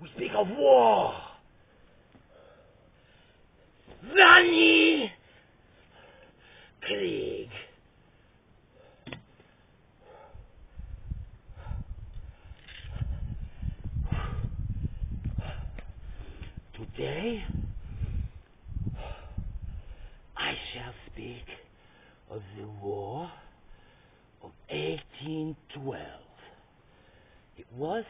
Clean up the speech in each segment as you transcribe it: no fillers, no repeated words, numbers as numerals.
We speak of war. Wanny Krieg. Today, I shall speak of the War of 1812. It was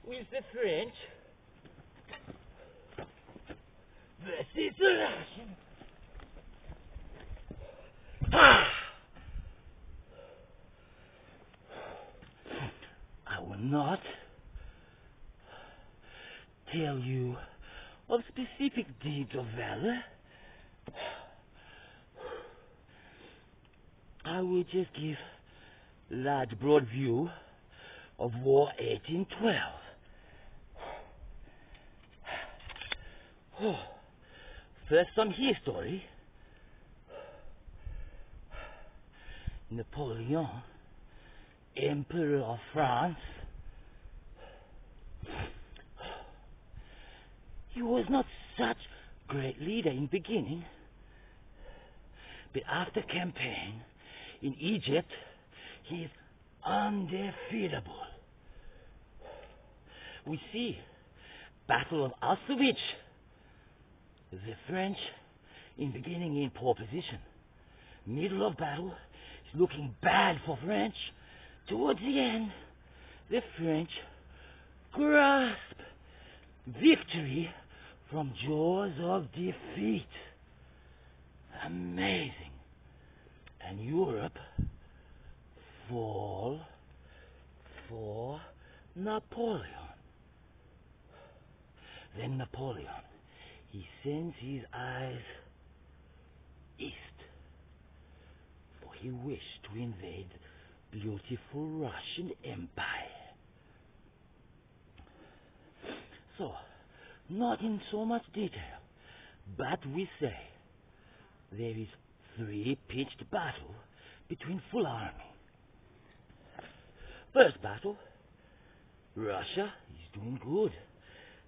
with the French versus the Russians. I will not tell you of specific deeds of valor. I will just give a large broad view of War 1812. First, some history. Napoleon, Emperor of France. He was not such a great leader in beginning, but after campaign in Egypt, he is undefeatable. We see Battle of Austerlitz. The French in beginning in poor position. Middle of battle is looking bad for French. Towards the end, the French grasp victory from jaws of defeat. Amazing. And Europe fall for Napoleon. Then Napoleon, he sends his eyes east, for he wished to invade beautiful Russian Empire. So, not in so much detail, but we say there is 3 pitched battle between full army. First battle, Russia is doing good.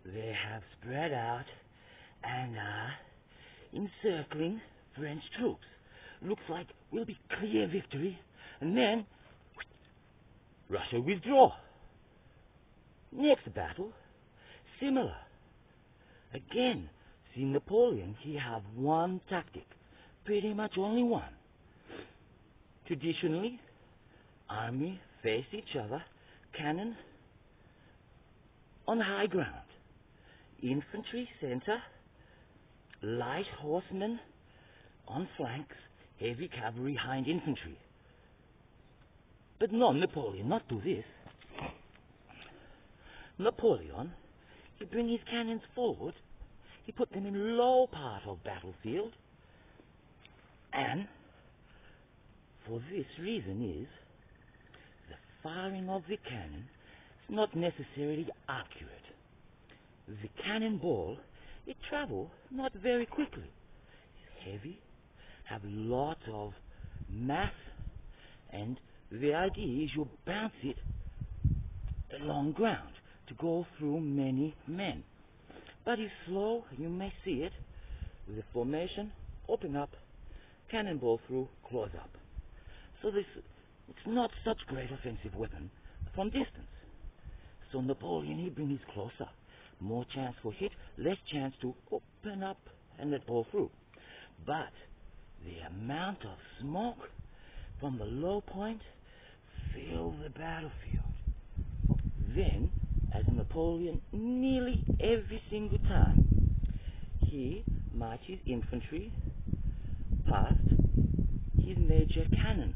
They have spread out and are encircling French troops. Looks like will be clear victory, and then Russia withdraw. Next battle, similar. Again, see Napoleon, he have one tactic, pretty much only one. Traditionally, army face each other, cannon on high ground, infantry center, light horsemen on flanks, heavy cavalry behind infantry. But no, Napoleon not do this. Napoleon, he bring his cannons forward, he put them in low part of battlefield, and for this reason is the firing of the cannon is not necessarily accurate. The cannonball, it travel not very quickly. It's heavy, have a lot of mass, and the idea is you bounce it along ground to go through many men. But it's slow, you may see it. The formation, open up, cannonball through, close up. So it's not such great offensive weapon from distance. So Napoleon, he brings it closer. More chance for hit, less chance to open up and let ball through. But the amount of smoke from the low point fill the battlefield. Then, as Napoleon nearly every single time, he marches infantry past his major cannon.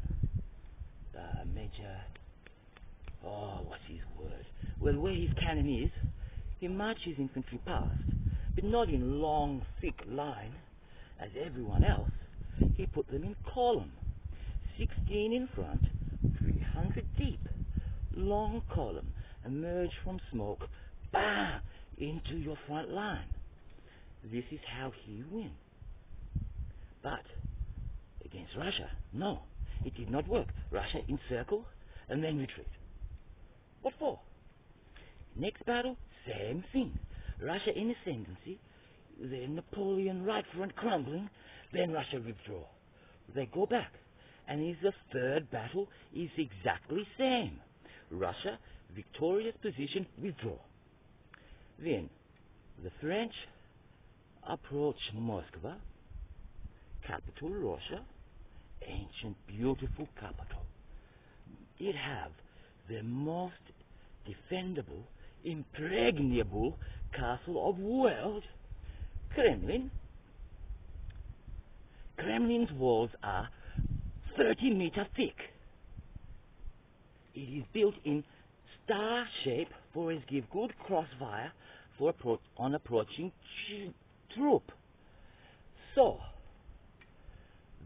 What's his word? Well, where his cannon is, he marches infantry past, but not in long, thick line as everyone else. He put them in column, 16 in front, 300 deep, long column, emerge from smoke, bam, into your front line. This is how he wins. But against Russia, no, it did not work. Russia encircle and then retreat. What for? Next battle, same thing. Russia in ascendancy, then Napoleon right front crumbling, then Russia withdraw. They go back, and is the third battle is exactly same. Russia, victorious position, withdraw. Then the French approach Moscow, capital Russia, ancient beautiful capital. It have the most defendable, impregnable castle of world, Kremlin. Kremlin's walls are 30 meters thick. It is built in star shape for it give good crossfire for on approaching troop. So,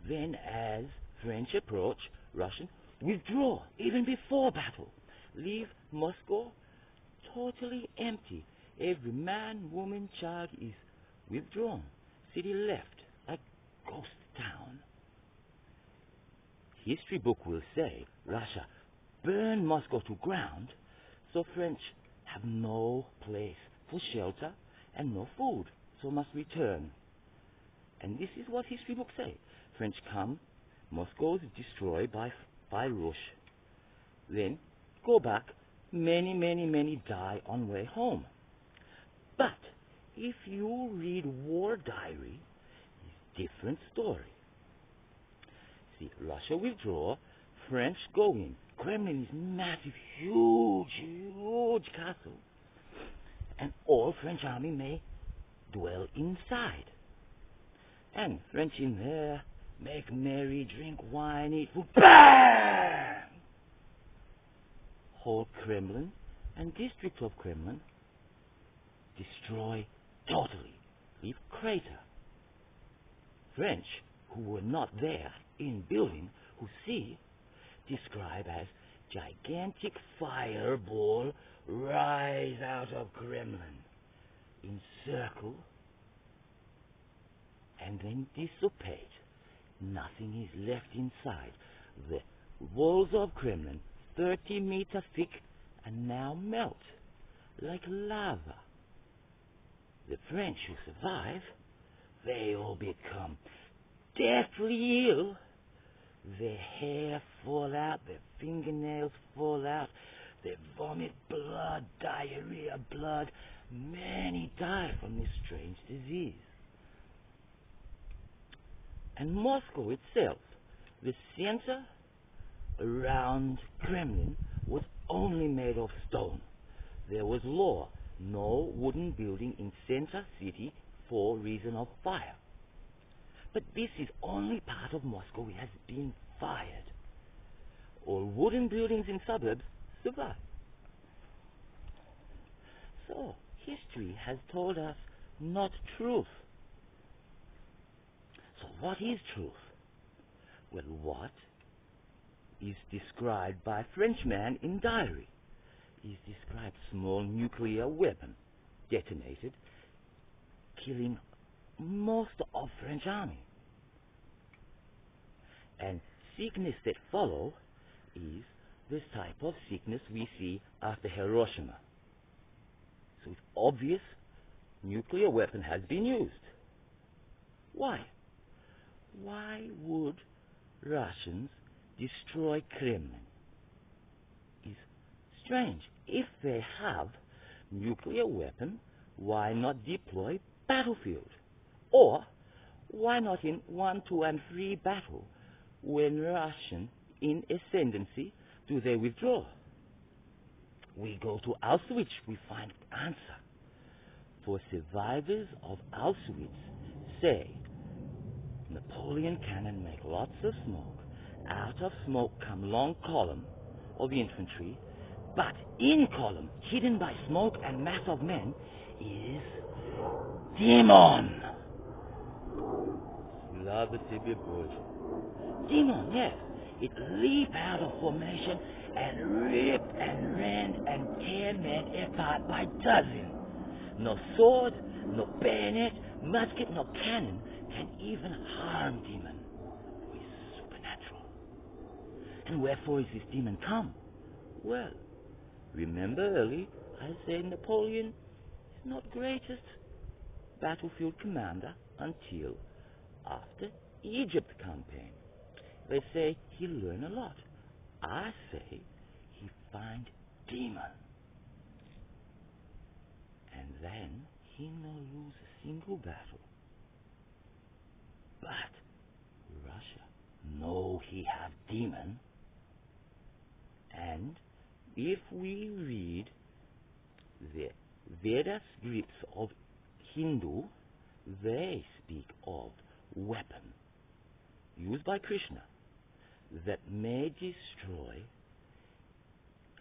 then as French approach, Russian withdraw even before battle. Leave Moscow totally empty. Every man, woman, child is withdrawn. City left, a ghost town. History book will say Russia burned Moscow to ground, so French have no place for shelter and no food, so must return. And this is what history books say. French come, Moscow is destroyed by Rush. Then go back, many die on way home. But if you read war diary, it's different story. See, Russia withdraw, French go in. Kremlin is massive, huge castle. And all French army may dwell inside. And French in there, make merry, drink wine, eat food, BAM! Whole Kremlin and district of Kremlin destroy totally, leave crater. French, who were not there in building, who see, describe as gigantic fireball rise out of Kremlin, encircle, and then dissipate. Nothing is left inside. The walls of Kremlin, 30 meters thick, and now melt like lava. The French who survive, they all become deathly ill. Their hair fall out, their fingernails fall out, they vomit blood, diarrhea, blood. Many die from this strange disease. And Moscow itself, the center around Kremlin, was only made of stone. There was law, no wooden building in center city for reason of fire. But this is only part of Moscow it has been fired. All wooden buildings in suburbs survive. So, history has told us not truth. So what is truth? Well, what is described by Frenchman in diary is described small nuclear weapon detonated, killing most of French army. And sickness that follow is this type of sickness we see after Hiroshima. So it's obvious nuclear weapon has been used. Why? Why would Russians destroy Kremlin? It's strange. If they have nuclear weapon, why not deploy battlefield? Or why not in 1, 2, and 3 battle, when Russian in ascendancy, do they withdraw? We go to Auschwitz, we find answer. For survivors of Auschwitz say, Napoleon cannon make lots of smoke. Out of smoke come long column of infantry, but in column, hidden by smoke and mass of men, is demon. Love the Sibir Bridge. Demon, yes. It leap out of formation and rip and rend and tear men apart by dozen. No sword, no bayonet, musket, no cannon can even harm demon, who is supernatural. And wherefore is this demon come? Well, remember early I I say Napoleon is not greatest battlefield commander until after Egypt campaign. They say he'll learn a lot. I say he find demon. And then he no lose a single battle. But Russia know he have demon. And if we read the Veda scripts of Hindu, they speak of weapon used by Krishna that may destroy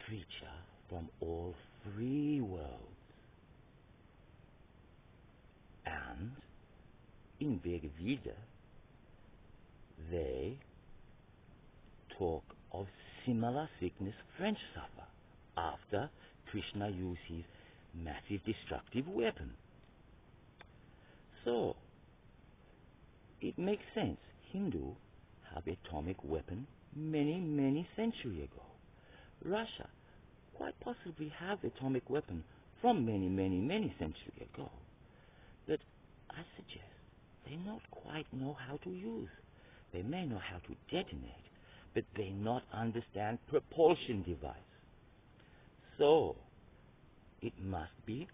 creature from all three worlds. And in Bhagavad, they talk of similar sickness French suffer after Krishna used his massive destructive weapon. So, it makes sense. Hindu have atomic weapon many, many centuries ago. Russia quite possibly have atomic weapon from many, many, many centuries ago. But I suggest they not quite know how to use. They may know how to detonate, but they not understand propulsion device. So, it must be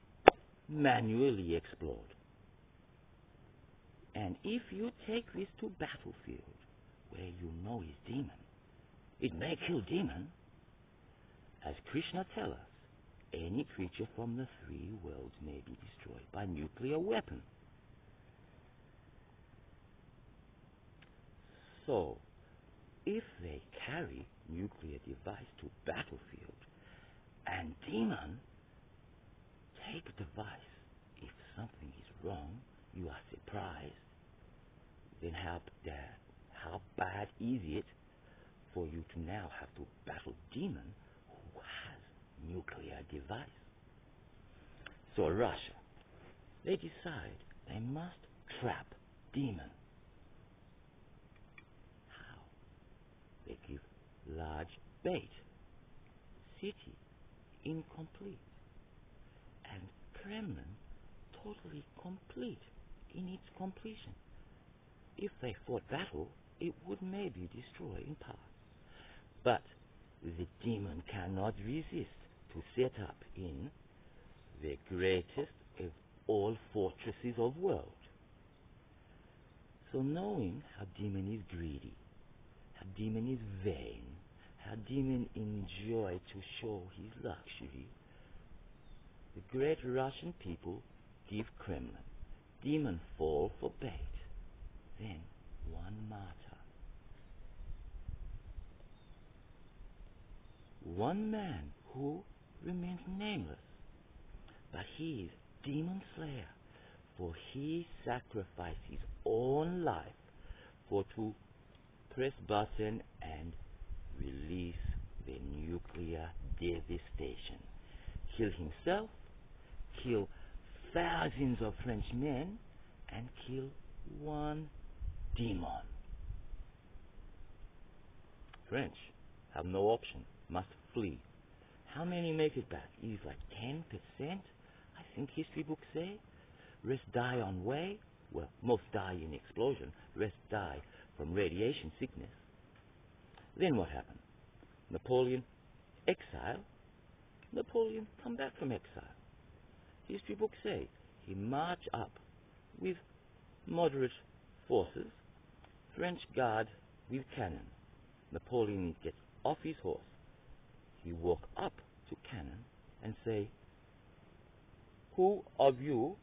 manually explored. And if you take this to battlefield, where you know is demon, it may kill demon. As Krishna tells us, any creature from the three worlds may be destroyed by nuclear weapon. So, if they carry nuclear device to battlefield, and demon take device, if something is wrong, you are surprised, then how bad is it for you to now have to battle demon who has nuclear device? So Russia, they decide they must trap demon. How? They give large bait, city incomplete, and Kremlin totally complete in its completion. If they fought battle, it would maybe destroy in parts. But the demon cannot resist to set up in the greatest of all fortresses of world. So knowing how demon is greedy, how demon is vain, how demon enjoy to show his luxury, the great Russian people give Kremlin. Demon fall for bait. Then one martyr. One man who remains nameless, but he is demon slayer, for he sacrificed his own life for to press button and release the nuclear devastation. Kill himself, kill thousands of French men, and kill one demon. French have no option, must flee. How many make it back? It is like 10%, I think history books say. Rest die on way. Well, most die in explosion. Rest die from radiation sickness. Then what happened? Napoleon, exile. Napoleon come back from exile. History books say he marched up with moderate forces, French guard with cannon. Napoleon gets off his horse. He walk up to cannon and say, "Who of you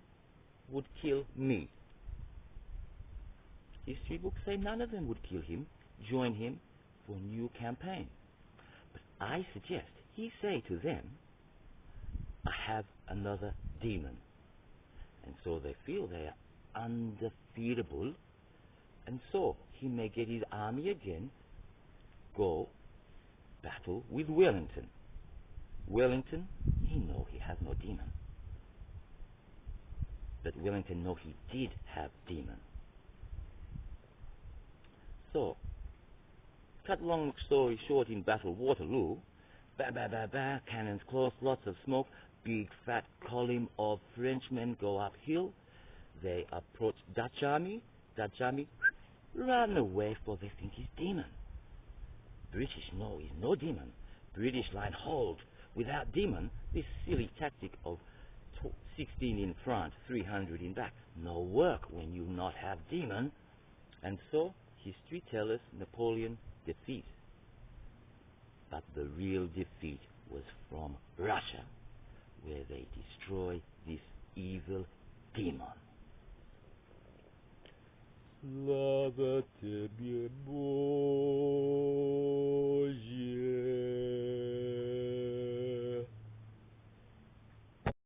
would kill me?" History books say none of them would kill him, join him for a new campaign. But I suggest he say to them, "I have another demon." And so they feel they are undefeatable, and so he may get his army again, go battle with Wellington. Wellington, he know he has no demon. But Wellington know he did have demon. So, cut long story short, in battle Waterloo, ba ba ba ba, cannons close, lots of smoke, big fat column of Frenchmen go uphill. They approach Dutch army. Dutch army run away, for they think he's demon. British know he's no demon. British line hold. Without demon, this silly tactic of 16 in front, 300 in back, no work when you not have demon. And so, history tells us Napoleon defeat. But the real defeat was from Russia, where they destroy this evil demon. Slava Tebie